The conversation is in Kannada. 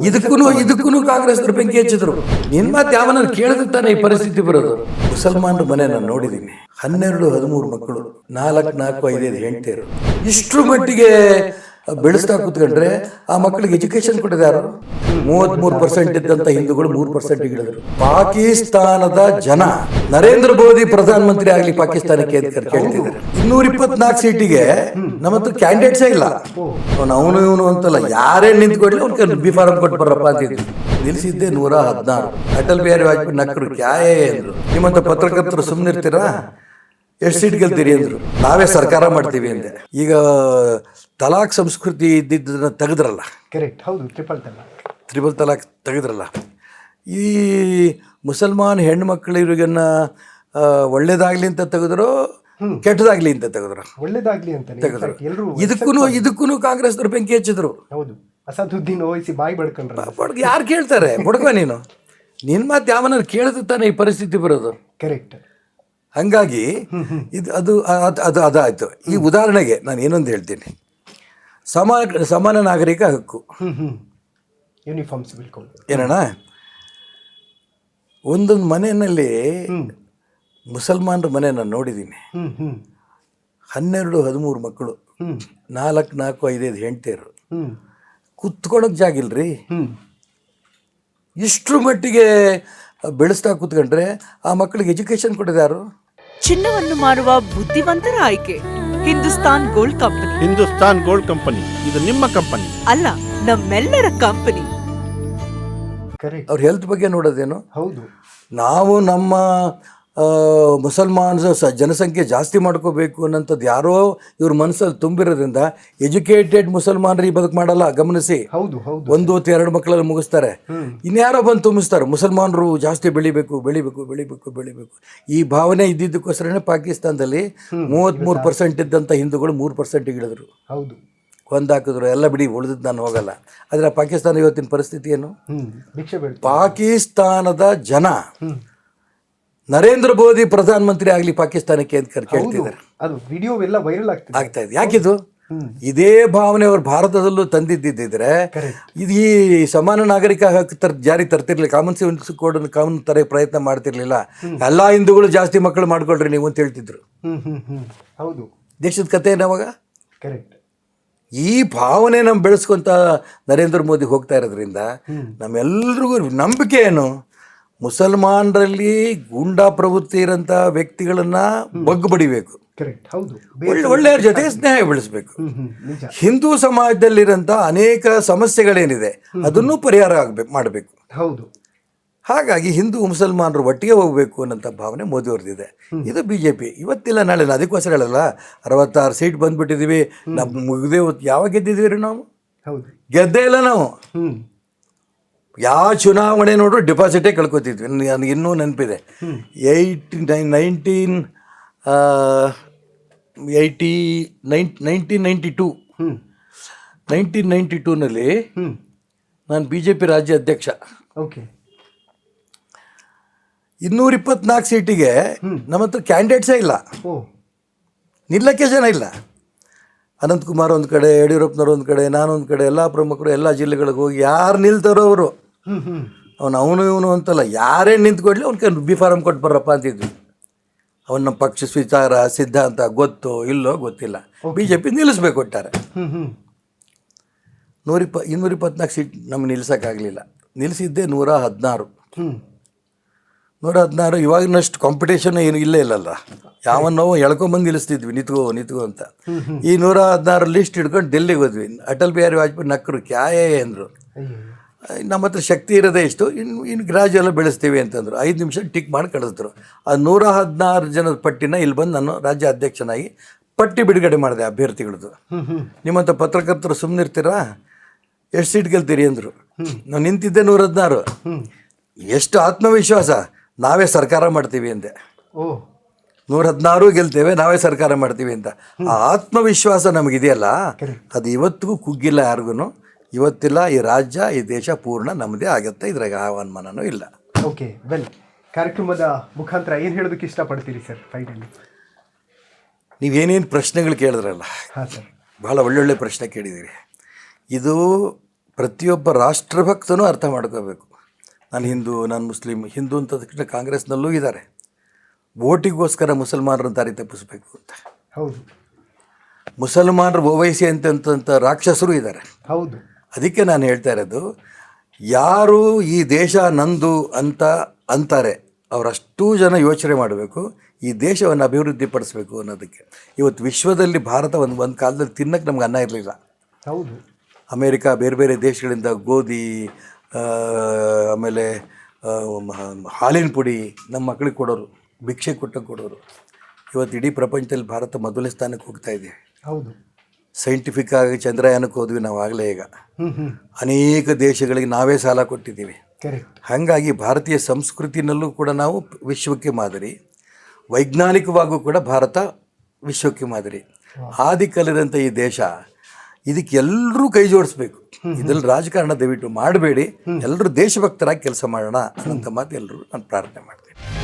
ಇದಕ್ಕೂ ಕಾಂಗ್ರೆಸ್ ಬೆಂಕಿ ಹಚ್ಚಿದ್ರು. ನಿನ್ ಮಾತು ಯಾವನ ಕೇಳಿದ್ರೆ ತಾನೇ ಈ ಪರಿಸ್ಥಿತಿ ಬರೋದು. ಮುಸಲ್ಮಾನರ ಮನೆ ನಾನು ನೋಡಿದ್ದೀನಿ, 12-13 ಮಕ್ಕಳು, 4-5 ಹೆಂಡತಿಯರು. ಇಷ್ಟ್ರ ಮಟ್ಟಿಗೆ ಬೆಳೆಸ್ತಾ ಕೂತ್ಕೊಂಡ್ರೆ ಆ ಮಕ್ಕಳಿಗೆ ಎಜುಕೇಶನ್ ಕೊಟ್ಟಿದ್ದಾರೆ. 33% ಇದ್ದಂತ ಹಿಂದೂಗಳು 3% ಇಳಿದ್ರು. ಪಾಕಿಸ್ತಾನದ ಜನ ನರೇಂದ್ರ ಮೋದಿ ಪ್ರಧಾನಮಂತ್ರಿ ಆಗ್ಲಿ ಪಾಕಿಸ್ತಾನಕ್ಕೆ ಅಂತ ಕೇಳ್ತಿದ್ದಾರೆ. 224 ಸೀಟಿಗೆ ನಮ್ಮ ಹತ್ರ ಕ್ಯಾಂಡಿಡೇಟ್ಸೇ ಇಲ್ಲ. ಅವನು ಇವನು ಅಂತಲ್ಲ, ಯಾರೇ ನಿಂತ್ಕೊಡ್ಲಿ ಅವ್ನ ಬಿ ಫಾರಂ ಕೊಟ್ಟು ಬರ್ರಪ್ಪ ಅಂತಿದ್ರು. ನಿಲ್ಸಿದ್ದೆ 116. ಅಟಲ್ ಬಿಹಾರಿ ವಾಜಪೇಯಿ ನಕ್ಕರು, ಕ್ಯಾಯೇ ಅಂದ್ರು. ನಿಮ್ಮಂತ ಪತ್ರಕರ್ತರು ಸುಮ್ಮನಿರ್ತೀರಾ, ಎಷ್ಟು ಸೀಟ್ ಗೆಲ್ತೀರಿ ಅಂದ್ರು. ನಾವೇ ಸರ್ಕಾರ ಮಾಡ್ತೀವಿ ಅಂದೆ. ಈಗ ತಲಾಕ್ ಸಂಸ್ಕೃತಿ ಇದ್ದಿದ್ದನ್ನ ತೆಗೆದ್ರಲ್ಲ, ಕರೆಕ್ಟ್, ಹೌದು, ತ್ರಿಬಲ್ ತಲಾಕ್ ತೆಗೆದ್ರಲ್ಲ. ಈ ಮುಸಲ್ಮಾನ್ ಹೆಣ್ಮಕ್ಳಿಗನ್ನ ಒಳ್ಳೇದಾಗ್ಲಿ ಅಂತ ತೆಗೆದ್ರು, ಕೆಟ್ಟದಾಗ್ಲಿ ಅಂತ ತೆಗೆದ್ರು. ಒಳ್ಳೇದಾಗ್ಲಿ ಅಂತ ತೆಗೆದ್ರು. ಇದಕ್ಕೂ ಕಾಂಗ್ರೆಸ್ನವ್ರು ಬೆಂಕಿ ಹಚ್ಚಿದ್ರು. ಹೌದು, ಅಸದುದ್ದೀನ್ ಓವೈಸಿ ಬಾಯಿ ಬಡ್ಕೊಂಡ್ರು. ಯಾರು ಕೇಳ್ತಾರೆ? ಬಡ್ಕೋ ನೀನು. ನಿನ್ ಮಾತು ಯಾವನಾರು ಕೇಳಿದ್ರೆ ತಾನೇ ಈ ಪರಿಸ್ಥಿತಿ ಬರೋದು. ಕರೆಕ್ಟ್. ಹಂಗಾಗಿ ಅದಾಯ್ತು. ಈ ಉದಾಹರಣೆಗೆ ನಾನು ಏನೊಂದು ಹೇಳ್ತೀನಿ. ಸಮಾನ ನಾಗರಿಕ ಹಕ್ಕು, ಯೂನಿಫಾರ್ಮ್ಸ್ ಏನಣ್ಣ, ಒಂದೊಂದು ಮನೆಯಲ್ಲಿ ಮುಸಲ್ಮಾನರ ಮನೆ ನಾನು ನೋಡಿದ್ದೀನಿ, 12-13 ಮಕ್ಕಳು, 4-5 ಹೆಂಡತಿಯರು. ಕುತ್ಕೊಳಕ್ ಜಾಗಿಲ್ರಿ. ಇಷ್ಟ್ರ ಮಟ್ಟಿಗೆ ಬೆಳೆಸ್ತಾ ಕೂತ್ಕೊಂಡ್ರೆ ಆ ಮಕ್ಕಳಿಗೆ ಎಜುಕೇಶನ್ ಕೊಟ್ಟಿದ್ದಾರೆ. ಚಿನ್ನವನ್ನು ಮಾರುವ ಬುದ್ಧಿವಂತರ ಆಯ್ಕೆ Hindustan gold company. Hindustan gold company ಇದು ನಿಮ್ಮ ಕಂಪನಿ ಅಲ್ಲ, ನಮ್ಮೆಲ್ಲರ ಕಂಪನಿ. ಅವ್ರ ಹೆಲ್ತ್ ಬಗ್ಗೆ ನೋಡೋದೇನು? ಹೌದು, ನಾವು ನಮ್ಮ ಮುಸಲ್ಮಾನ್ ಜನಸಂಖ್ಯೆ ಜಾಸ್ತಿ ಮಾಡ್ಕೋಬೇಕು ಅನ್ನೋಂಥದ್ದು ಯಾರೋ ಇವ್ರ ಮನಸ್ಸಲ್ಲಿ ತುಂಬಿರೋದ್ರಿಂದ ಎಜುಕೇಟೆಡ್ ಮುಸಲ್ಮಾನರು ಈ ಬದುಕು ಮಾಡಲ್ಲ. ಗಮನಿಸಿ, 1-2 ಮಕ್ಕಳಲ್ಲಿ ಮುಗಿಸ್ತಾರೆ. ಇನ್ಯಾರೋ ಬಂದು ತುಂಬಿಸ್ತಾರೆ. ಮುಸಲ್ಮಾನರು ಜಾಸ್ತಿ ಬೆಳಿಬೇಕು. ಈ ಭಾವನೆ ಇದ್ದಿದ್ದಕ್ಕೋಸ್ಕರನೇ ಪಾಕಿಸ್ತಾನದಲ್ಲಿ 33% ಇದ್ದಂಥ ಹಿಂದೂಗಳು 3% ಇಳಿದ್ರು. ಹೌದು, ಕೊಂದಾಕಿದ್ರು. ಎಲ್ಲ ಬಿಡಿ, ಉಳಿದಿದ್ದು ನಾನು ಹೋಗಲ್ಲ. ಆದರೆ ಪಾಕಿಸ್ತಾನ ಇವತ್ತಿನ ಪರಿಸ್ಥಿತಿ ಏನು? ಪಾಕಿಸ್ತಾನದ ಜನ ನರೇಂದ್ರ ಮೋದಿ ಪ್ರಧಾನಮಂತ್ರಿ ಆಗ್ಲಿ ಪಾಕಿಸ್ತಾನಕ್ಕೆ ಅಂತ ಕೇಳ್ತಿದ್ದಾರೆ. ಅದು ವಿಡಿಯೋ ಎಲ್ಲ ವೈರಲ್ ಆಗ್ತಾ ಇದೆ. ಯಾಕಿದು? ಇದೇ ಭಾವನೆ ಅವರು ಭಾರತದಲ್ಲೂ ತಂದಿದ್ದಿದ್ರೆ ಇದು ಈ ಸಮಾನ ನಾಗರಿಕ ಹಕ್ಕು ಜಾರಿ ತರ್ತಿರ್ಲಿಲ್ಲ. ಕಾಮನ್ ಸೆನ್ಸ್ ಕೋಡ್ ಕಾನೂನು ತರ ಪ್ರಯತ್ನ ಮಾಡ್ತಿರ್ಲಿಲ್ಲ. ಎಲ್ಲಾ ಹಿಂದೂಗಳು ಜಾಸ್ತಿ ಮಕ್ಕಳು ಮಾಡ್ಕೊಳ್ರಿ ನೀವು ಅಂತ ಹೇಳ್ತಿದ್ರು. ಹೌದು, ದೇಶದ ಕಥೆ ಏನಾವಾಗ? ಕರೆಕ್ಟ್. ಈ ಭಾವನೆ ನಮ್ಮ ಬೆಳೆಸ್ಕೊಂತ ನರೇಂದ್ರ ಮೋದಿ ಹೋಗ್ತಾ ಇರೋದ್ರಿಂದ ನಮ್ಮೆಲ್ರಿಗೂ ನಂಬಿಕೆ ಏನು? ಮುಸಲ್ಮಾನರಲ್ಲಿ ಗೂಂಡಾ ಪ್ರವೃತ್ತಿ ಇರೋಂಥ ವ್ಯಕ್ತಿಗಳನ್ನ ಬಗ್ಗು ಬಡಿಬೇಕು. ಒಳ್ಳೆಯವ್ರ ಜೊತೆ ಸ್ನೇಹ ಬೆಳೆಸಬೇಕು. ಹಿಂದೂ ಸಮಾಜದಲ್ಲಿರೋಂಥ ಅನೇಕ ಸಮಸ್ಯೆಗಳೇನಿದೆ ಅದನ್ನು ಪರಿಹಾರ ಮಾಡಬೇಕು. ಹೌದು, ಹಾಗಾಗಿ ಹಿಂದೂ ಮುಸಲ್ಮಾನರು ಒಟ್ಟಿಗೆ ಹೋಗಬೇಕು ಅನ್ನೋಂಥ ಭಾವನೆ ಮೋದಿಯವ್ರದ್ದಿದೆ. ಇದು BJP. ಇವತ್ತಿಲ್ಲ ನಾಳೆ, ಅದಕ್ಕೋಸ್ಕರ ಹೇಳಲ್ಲ, 66 ಸೀಟ್ ಬಂದ್ಬಿಟ್ಟಿದ್ದೀವಿ. ನಮ್ಮ ಮುಗಿದೇ ಯಾವಾಗ ಗೆದ್ದಿದ್ದೀವಿ ರೀ ನಾವು? ಗೆದ್ದೇ ಇಲ್ಲ ನಾವು. ಯಾವ ಚುನಾವಣೆ ನೋಡ್ರು ಡಿಪಾಸಿಟೇ ಕಳ್ಕೊತಿದ್ವಿ. ನನಗೆ ಇನ್ನೂ ನೆನಪಿದೆ, 1992ನಲ್ಲಿ ನಾನು BJP ರಾಜ್ಯ ಅಧ್ಯಕ್ಷ. 224 ಸೀಟಿಗೆ ನಮ್ಮ ಹತ್ರ ಕ್ಯಾಂಡಿಡೇಟ್ಸೇ ಇಲ್ಲ, ನಿಲ್ಲಕ್ಕೆ ಜನ ಇಲ್ಲ. ಅನಂತಕುಮಾರ್ ಒಂದು ಕಡೆ, ಯಡಿಯೂರಪ್ಪನವ್ರು ಒಂದು ಕಡೆ, ನಾನೊಂದು ಕಡೆ, ಎಲ್ಲ ಪ್ರಮುಖರು ಎಲ್ಲ ಜಿಲ್ಲೆಗಳಿಗೆ ಹೋಗಿ ಯಾರು ನಿಲ್ತಾರೋ ಅವರು, ಅವನು ಇವನು ಅಂತಲ್ಲ, ಯಾರೇ ನಿಂತ್ಕೊಡ್ಲಿ ಅವ್ನ ಬಿ ಫಾರಂ ಕೊಟ್ಟು ಬರ್ರಪ್ಪ ಅಂತಿದ್ವಿ. ಅವನ ನಮ್ಮ ಪಕ್ಷ ವಿಚಾರ ಸಿದ್ಧಾಂತ ಗೊತ್ತೋ ಇಲ್ಲೋ ಗೊತ್ತಿಲ್ಲ, BJP ನಿಲ್ಲಿಸ್ಬೇಕು ಕೊಟ್ಟಾರೆ. 224 ಸೀಟ್ ನಮ್ಗೆ ನಿಲ್ಸೋಕ್ಕಾಗಲಿಲ್ಲ. ನಿಲ್ಲಿಸಿದ್ದೆ 116. ಇವಾಗಿನಷ್ಟು ಕಾಂಪಿಟೇಷನ್ ಏನು ಇಲ್ಲಲ್ಲ. ಯಾವನ್ನೋ ಎಳ್ಕೊಂಬಂದು ನಿಲ್ಲಿಸ್ತಿದ್ವಿ, ನಿತ್ಕೋ ಅಂತ. ಈ 116 ಲಿಸ್ಟ್ ಹಿಡ್ಕೊಂಡು ಡೆಲ್ಲಿಗೆ ಹೋದ್ವಿ. ಅಟಲ್ ಬಿಹಾರಿ ವಾಜಪೇಯಿ ನಕ್ಕರು, ಕ್ಯಾಯೇ ಅಂದರು. ನಮ್ಮ ಹತ್ರ ಶಕ್ತಿ ಇರೋದೇ ಇಷ್ಟು, ಇನ್ನು ಗ್ರಾಜುಯೆಲ್ಲ ಬೆಳೆಸ್ತೀವಿ ಅಂತಂದರು. 5 ನಿಮಿಷ ಟಿಕ್ ಮಾಡಿ ಕಳಿಸಿದ್ರು. ಆ 116 ಜನದ ಪಟ್ಟಿನ ಇಲ್ಲಿ ಬಂದು ನಾನು ರಾಜ್ಯ ಅಧ್ಯಕ್ಷನಾಗಿ ಪಟ್ಟಿ ಬಿಡುಗಡೆ ಮಾಡಿದೆ ಅಭ್ಯರ್ಥಿಗಳದ್ದು. ನಿಮ್ಮಂಥ ಪತ್ರಕರ್ತರು ಸುಮ್ಮನಿರ್ತೀರಾ, ಎಷ್ಟು ಸೀಟ್ ಗೆಲ್ತೀರಿ ಅಂದರು. ನಾವು ನಿಂತಿದ್ದೆ 116. ಎಷ್ಟು ಆತ್ಮವಿಶ್ವಾಸ, ನಾವೇ ಸರ್ಕಾರ ಮಾಡ್ತೀವಿ ಅಂದೆ. 116 ಗೆಲ್ತೇವೆ, ನಾವೇ ಸರ್ಕಾರ ಮಾಡ್ತೀವಿ ಅಂತ. ಆ ಆತ್ಮವಿಶ್ವಾಸ ನಮಗಿದೆಯಲ್ಲ, ಅದು ಇವತ್ತಿಗೂ ಕುಗ್ಗಿಲ್ಲ ಯಾರಿಗೂ. ಇವತ್ತಿಲ್ಲ. ಈ ರಾಜ್ಯ, ಈ ದೇಶ ಪೂರ್ಣ ನಮ್ಮದೇ ಆಗುತ್ತೆ, ಇದ್ರಾಗ ಯಾವ ಅನುಮಾನನೂ ಇಲ್ಲ. ಓಕೆ, ವೆಲ್, ಕಾರ್ಯಕ್ರಮದ ಮುಖಾಂತರ ಏನು ಹೇಳೋದಕ್ಕೆ ಇಷ್ಟಪಡ್ತೀರಿ ಸರ್ ಫೈನಲಿ? ನೀವೇನೇನು ಪ್ರಶ್ನೆಗಳು ಕೇಳಿದ್ರಲ್ಲ, ಭಾಳ ಒಳ್ಳೊಳ್ಳೆ ಪ್ರಶ್ನೆ ಕೇಳಿದ್ದೀರಿ. ಇದು ಪ್ರತಿಯೊಬ್ಬ ರಾಷ್ಟ್ರಭಕ್ತನೂ ಅರ್ಥ ಮಾಡ್ಕೋಬೇಕು. ನಾನು ಹಿಂದೂ, ನಾನು ಮುಸ್ಲಿಂ. ಹಿಂದೂ ಅಂತ ತಕ್ಷಣ ಕಾಂಗ್ರೆಸ್ನಲ್ಲೂ ಇದ್ದಾರೆ, ವೋಟಿಗೋಸ್ಕರ ಮುಸಲ್ಮಾನರನ್ನು ದಾರಿ ತಪ್ಪಿಸ್ಬೇಕು ಅಂತ. ಹೌದು ಮುಸಲ್ಮಾನರು ಓವೈಸಿ ಅಂತ ರಾಕ್ಷಸರು ಇದ್ದಾರೆ. ಹೌದು. ಅದಕ್ಕೆ ನಾನು ಹೇಳ್ತಾ ಇರೋದು, ಯಾರು ಈ ದೇಶ ನಂದು ಅಂತ ಅಂತಾರೆ ಅವರಷ್ಟೂ ಜನ ಯೋಚನೆ ಮಾಡಬೇಕು, ಈ ದೇಶವನ್ನು ಅಭಿವೃದ್ಧಿ ಪಡಿಸ್ಬೇಕು ಅನ್ನೋದಕ್ಕೆ. ಇವತ್ತು ವಿಶ್ವದಲ್ಲಿ ಭಾರತ ಒಂದು ಕಾಲದಲ್ಲಿ ತಿನ್ನಕ್ಕೆ ನಮ್ಗೆ ಅನ್ನ ಇರಲಿಲ್ಲ. ಹೌದು. ಅಮೇರಿಕಾ ಬೇರೆ ಬೇರೆ ದೇಶಗಳಿಂದ ಗೋಧಿ, ಆಮೇಲೆ ಹಾಲಿನ ಪುಡಿ ನಮ್ಮ ಮಕ್ಕಳಿಗೆ ಕೊಡೋರು, ಭಿಕ್ಷೆ ಕೊಡೋರು. ಇವತ್ತು ಇಡೀ ಪ್ರಪಂಚದಲ್ಲಿ ಭಾರತ ಮೊದಲನೇ ಸ್ಥಾನಕ್ಕೆ ಹೋಗ್ತಾ ಇದೆ. ಹೌದು. ಸೈಂಟಿಫಿಕ್ ಆಗಿ ಚಂದ್ರಯಾನಕ್ಕೆ ಹೋದ್ವಿ ನಾವು ಆಗಲೇ. ಈಗ ಅನೇಕ ದೇಶಗಳಿಗೆ ನಾವೇ ಸಾಲ ಕೊಟ್ಟಿದ್ದೀವಿ. ಕರೆಕ್ಟ್. ಹಾಗಾಗಿ ಭಾರತೀಯ ಸಂಸ್ಕೃತಿನಲ್ಲೂ ಕೂಡ ನಾವು ವಿಶ್ವಕ್ಕೆ ಮಾದರಿ, ವೈಜ್ಞಾನಿಕವಾಗೂ ಕೂಡ ಭಾರತ ವಿಶ್ವಕ್ಕೆ ಮಾದರಿ. ಆದಿ ಕಲಿದಂಥ ಈ ದೇಶ, ಇದಕ್ಕೆ ಎಲ್ಲರೂ ಕೈ ಜೋಡಿಸ್ಬೇಕು. ಇದರಲ್ಲಿ ರಾಜಕಾರಣ ದಯವಿಟ್ಟು ಮಾಡಬೇಡಿ, ಎಲ್ಲರೂ ದೇಶಭಕ್ತರಾಗಿ ಕೆಲಸ ಮಾಡೋಣ ಅನ್ನೋಂಥ ಮಾತು ಎಲ್ಲರೂ ನಾನು ಪ್ರಾರ್ಥನೆ ಮಾಡ್ತೀನಿ.